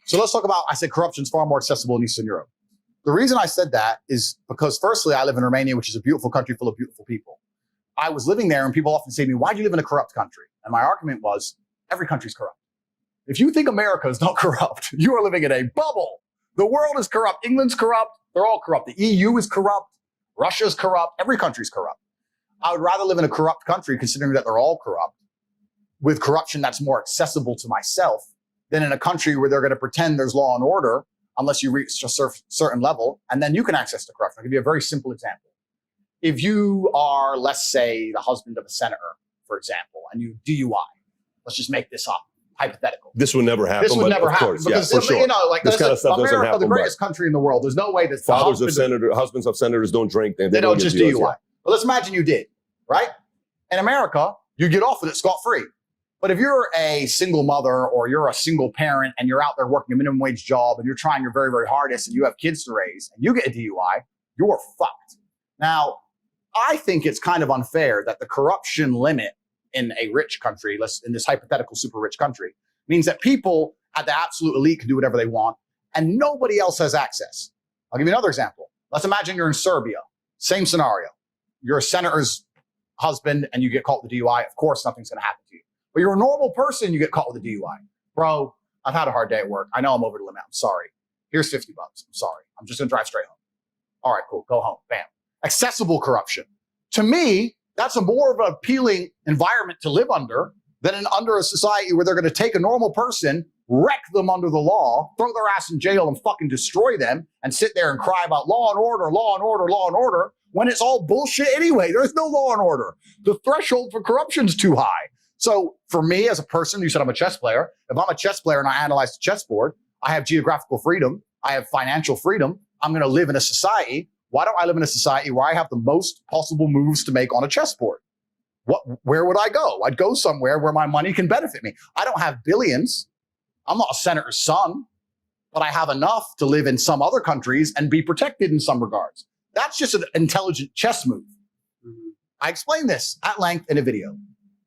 So let's talk about, I said corruption is far more accessible in Eastern Europe. The reason I said that is because firstly, I live in Romania, which is a beautiful country full of beautiful people. I was living there and people often say to me, why do you live in a corrupt country? And my argument was, every country's corrupt. If you think America is not corrupt, you are living in a bubble. The world is corrupt. England's corrupt. They're all corrupt. The EU is corrupt. Russia's corrupt. Every country's corrupt. I would rather live in a corrupt country, considering that they're all corrupt, with corruption that's more accessible to myself, than in a country where they're going to pretend there's law and order unless you reach a certain level, and then you can access the corruption. I'll give you a very simple example. If you are, let's say, the husband of a senator, for example, and you DUI, let's just make this up, hypothetical. This would never happen. This would never happen because, for sure. You know, like this kind of stuff doesn't happen. The greatest country in the world. There's no way that husbands of senators don't drink. They don't just DUI. Well, let's imagine you did, right? In America, you get off with it scot-free. But if you're a single mother or you're a single parent and you're out there working a minimum wage job and you're trying your very, very hardest and you have kids to raise and you get a DUI, you're fucked. Now, I think it's kind of unfair that the corruption limit in a rich country, in this hypothetical super rich country, means that people at the absolute elite can do whatever they want and nobody else has access. I'll give you another example. Let's imagine you're in Serbia. Same scenario. You're a senator's husband and you get caught with a DUI. Of course, nothing's going to happen to you. But you're a normal person, you get caught with a DUI. Bro, I've had a hard day at work. I know I'm over the limit. I'm sorry. Here's $50. I'm sorry. I'm just going to drive straight home. All right, cool. Go home. Bam. Accessible corruption. To me, that's a more of an appealing environment to live under than under a society where they're going to take a normal person, wreck them under the law, throw their ass in jail and fucking destroy them and sit there and cry about law and order, law and order, law and order, when it's all bullshit anyway. There's no law and order. The threshold for corruption is too high. So for me as a person, you said I'm a chess player. If I'm a chess player and I analyze the chessboard, I have geographical freedom. I have financial freedom. I'm going to live in a society. Why don't I live in a society where I have the most possible moves to make on a chessboard? Where would I go? I'd go somewhere where my money can benefit me. I don't have billions. I'm not a senator's son, but I have enough to live in some other countries and be protected in some regards. That's just an intelligent chess move. I explained this at length in a video.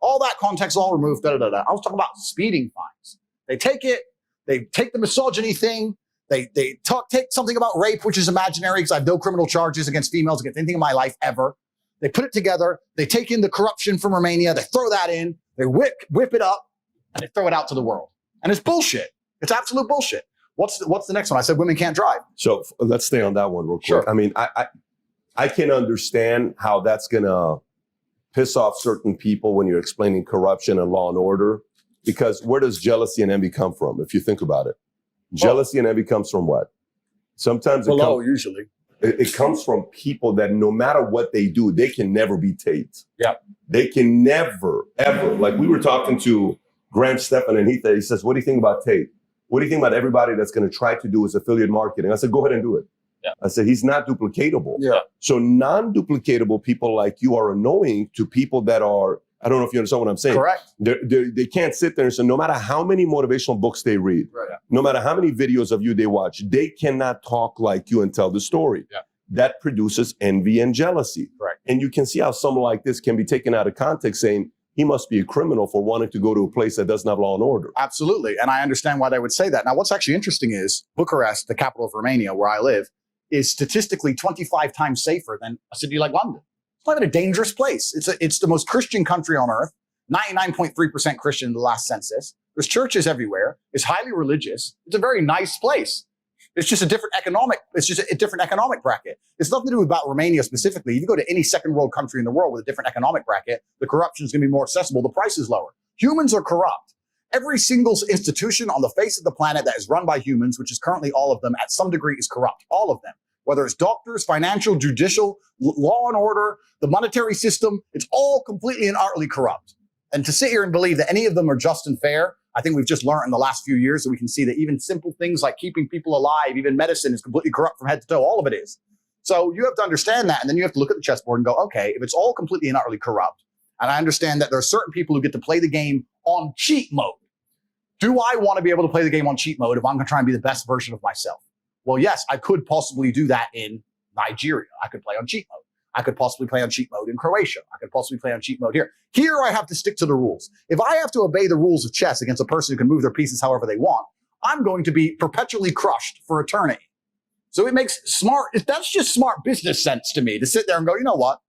All that context all removed, I was talking about speeding fines. They take the misogyny thing, they take something about rape, which is imaginary because I have no criminal charges against females, against anything in my life ever. They put it together, they take in the corruption from Romania, they throw that in, they whip it up, and they throw it out to the world. And it's bullshit. It's absolute bullshit. What's the next one? I said women can't drive. So let's stay on that one real quick. Sure. I mean, I can understand how that's gonna piss off certain people when you're explaining corruption and law and order, because where does jealousy and envy come from? If you think about it, jealousy and envy comes from what? Sometimes usually. It comes from people that no matter what they do, they can never be Tate. Yeah. They can never, ever. Like we were talking to Grant Stephan and he says, what do you think about Tate? What do you think about everybody that's going to try to do his affiliate marketing? I said, go ahead and do it. Yeah. I said, he's not duplicatable. Yeah. So non-duplicatable people like you are annoying to people that are, I don't know if you understand what I'm saying. Correct. They can't sit there and say, no matter how many motivational books they read, right, no matter how many videos of you they watch, they cannot talk like you and tell the story. Yeah. That produces envy and jealousy. Right. And you can see how someone like this can be taken out of context saying, he must be a criminal for wanting to go to a place that doesn't have law and order. Absolutely. And I understand why they would say that. Now, what's actually interesting is Bucharest, the capital of Romania, where I live, is statistically 25 times safer than a city like London. It's not even a dangerous place. It's the most Christian country on earth, 99.3% Christian in the last census. There's churches everywhere. It's highly religious. It's a very nice place. It's just a different economic bracket. It's nothing to do about Romania specifically. If you go to any second world country in the world with a different economic bracket, the corruption is going to be more accessible. The price is lower. Humans are corrupt. Every single institution on the face of the planet that is run by humans, which is currently all of them at some degree, is corrupt. All of them. Whether it's doctors, financial, judicial, law and order, the monetary system, it's all completely and utterly corrupt. And to sit here and believe that any of them are just and fair, I think we've just learned in the last few years that we can see that even simple things like keeping people alive, even medicine, is completely corrupt from head to toe. All of it is. So you have to understand that. And then you have to look at the chessboard and go, okay, if it's all completely and utterly corrupt, and I understand that there are certain people who get to play the game on cheat mode. Do I want to be able to play the game on cheat mode if I'm going to try and be the best version of myself? Well, yes, I could possibly do that in Nigeria. I could play on cheat mode. I could possibly play on cheat mode in Croatia. I could possibly play on cheat mode here. Here, I have to stick to the rules. If I have to obey the rules of chess against a person who can move their pieces however they want, I'm going to be perpetually crushed for eternity. So it makes that's just smart business sense to me to sit there and go, you know what?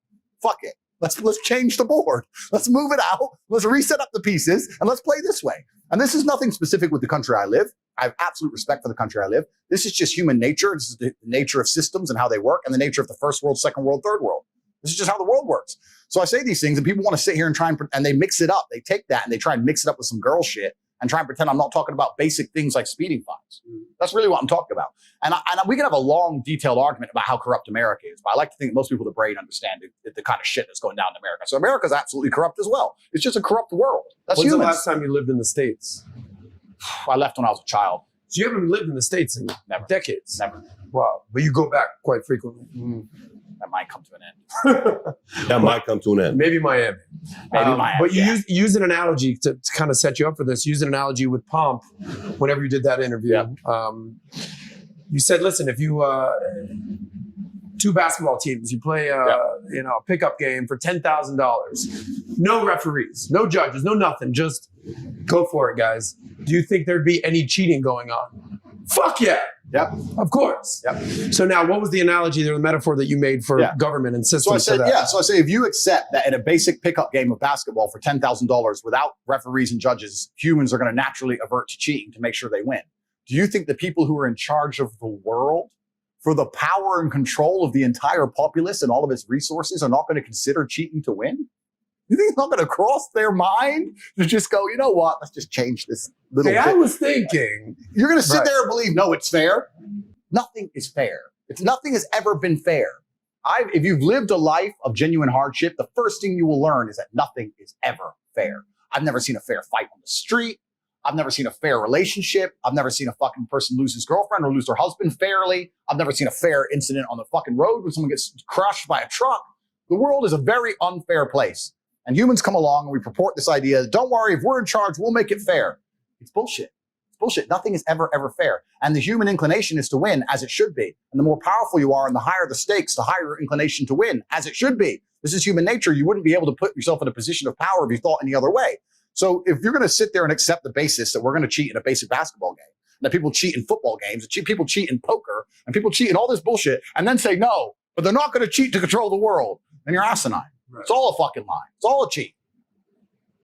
Fuck it. Let's change the board. Let's move it out. Let's reset up the pieces and let's play this way. And this is nothing specific with the country I live. I have absolute respect for the country I live. This is just human nature. This is the nature of systems and how they work and the nature of the first world, second world, third world. This is just how the world works. So I say these things and people want to sit here and try and they mix it up. They take that and they try and mix it up with some girl shit and try and pretend I'm not talking about basic things like speeding fines. That's really what I'm talking about. And we can have a long, detailed argument about how corrupt America is, but I like to think that most people with the brain understand the kind of shit that's going down in America. So America's absolutely corrupt as well. It's just a corrupt world. That's When's humans. the last time you lived in the States? I left when I was a child. So you haven't lived in the States in decades? Never. Wow. But you go back quite frequently. That might come to an end. That might come to an end. Maybe Miami. Miami, but you yeah. use an analogy to kind of set you up for this. Use an analogy with Pomp whenever you did that interview. Yeah. You said, listen, if you two basketball teams, you play a pickup game for $10,000, no referees, no judges, no nothing, just go for it, guys. Do you think there'd be any cheating going on? Fuck yeah. Yep. Of course. Yep. So now, what was the analogy or the metaphor that you made for government and systems? So I said, for that? So I say, if you accept that in a basic pickup game of basketball for $10,000 without referees and judges, humans are going to naturally avert to cheating to make sure they win. Do you think the people who are in charge of the world, for the power and control of the entire populace and all of its resources, are not going to consider cheating to win? You think it's not going to cross their mind to just go, you know what, let's just change this little bit? I was thinking. You're going to sit there and believe, no, it's fair. Nothing is fair. Nothing has ever been fair. If you've lived a life of genuine hardship, the first thing you will learn is that nothing is ever fair. I've never seen a fair fight on the street. I've never seen a fair relationship. I've never seen a fucking person lose his girlfriend or lose their husband fairly. I've never seen a fair incident on the fucking road when someone gets crushed by a truck. The world is a very unfair place. And humans come along and we purport this idea, don't worry, if we're in charge, we'll make it fair. It's bullshit. It's bullshit. Nothing is ever, ever fair. And the human inclination is to win, as it should be. And the more powerful you are and the higher the stakes, the higher your inclination to win, as it should be. This is human nature. You wouldn't be able to put yourself in a position of power if you thought any other way. So if you're going to sit there and accept the basis that we're going to cheat in a basic basketball game, that people cheat in football games, that people cheat in poker, and people cheat in all this bullshit, and then say no, but they're not going to cheat to control the world, then you're asinine. Right. It's all a fucking lie. It's all a cheat.